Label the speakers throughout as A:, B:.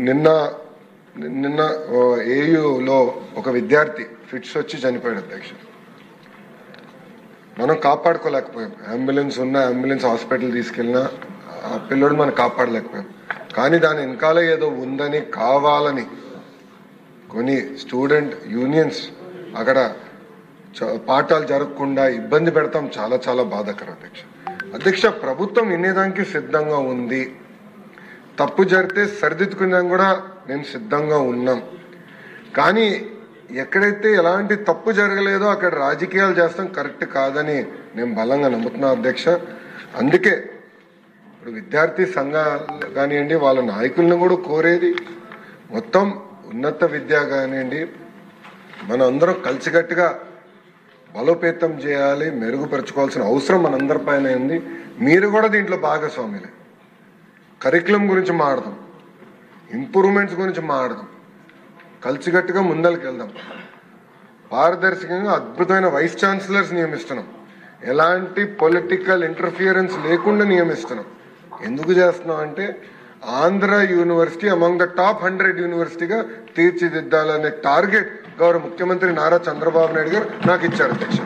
A: నిన్న నిన్న ఏయులో ఒక విద్యార్థి ఫిట్స్ వచ్చి చనిపోయాడు అధ్యక్ష. మనం కాపాడుకోలేకపోయాం. అంబులెన్స్ హాస్పిటల్ తీసుకెళ్ళినా ఆ పిల్లోడు మనం కాపాడలేకపోయాం. కానీ దాని వెనకాల ఏదో ఉందని కావాలని కొన్ని స్టూడెంట్ యూనియన్స్ అక్కడ పాఠాలు జరగకుండా ఇబ్బంది పెడతాం. చాలా చాలా బాధాకరం అధ్యక్ష. ప్రభుత్వం వినేదానికి సిద్ధంగా ఉంది. తప్పు జరిగితే సరిదిద్దుకునేదానికి కూడా మేము సిద్ధంగా ఉన్నాం. కానీ ఎక్కడైతే ఎలాంటి తప్పు జరగలేదో అక్కడ రాజకీయాలు చేస్తాం కరెక్ట్ కాదని నేను బలంగా నమ్ముతున్నా అధ్యక్ష. అందుకే ఇప్పుడు విద్యార్థి సంఘాలు కానివ్వండి, వాళ్ళ నాయకులను కూడా కోరేది మొత్తం ఉన్నత విద్య కానివ్వండి, మనం అందరం కలిసికట్టుగా బలోపేతం చేయాలి, మెరుగుపరచుకోవాల్సిన అవసరం మనందరిపైన ఉంది. మీరు కూడా దీంట్లో భాగస్వాములే. కరికులం గురించి మాట్లాడదాం, ఇంప్రూవ్మెంట్స్ గురించి మాట్లాడదాం, కలిసికట్టుగా ముందరికి వెళ్దాం. పారదర్శకంగా అద్భుతమైన వైస్ ఛాన్సలర్స్ నియమిస్తున్నాం. ఎలాంటి పొలిటికల్ ఇంటర్ఫియరెన్స్ లేకుండా నియమిస్తున్నాం. ఎందుకు చేస్తున్నాం అంటే Andhra university among the top 100 యూనివర్సిటీగా తీర్చిదిద్దాలనే టార్గెట్ గౌరవ ముఖ్యమంత్రి నారా చంద్రబాబు నాయుడు గారు నాకు ఇచ్చారు అధ్యక్ష.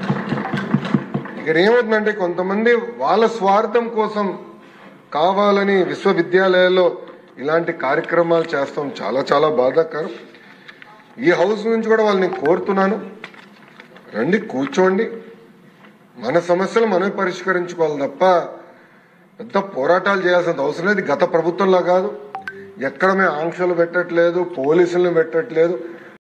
A: ఇక్కడ ఏమవుతుందంటే కొంతమంది వాళ్ళ స్వార్థం కోసం కావాలని విశ్వవిద్యాలయాల్లో ఇలాంటి కార్యక్రమాలు చేస్తాం. చాలా చాలా బాధాకరం. ఈ హౌస్ నుంచి కూడా వాళ్ళని కోరుతున్నాను, రండి కూర్చోండి, మన సమస్యలు మనమే పరిష్కరించుకోవాలి తప్ప పెద్ద పోరాటాలు చేయాల్సిన అవసరం లేదు. గత ప్రభుత్వంలో కాదు, ఎక్కడ మేము ఆంక్షలు పెట్టట్లేదు, పోలీసులను పెట్టట్లేదు.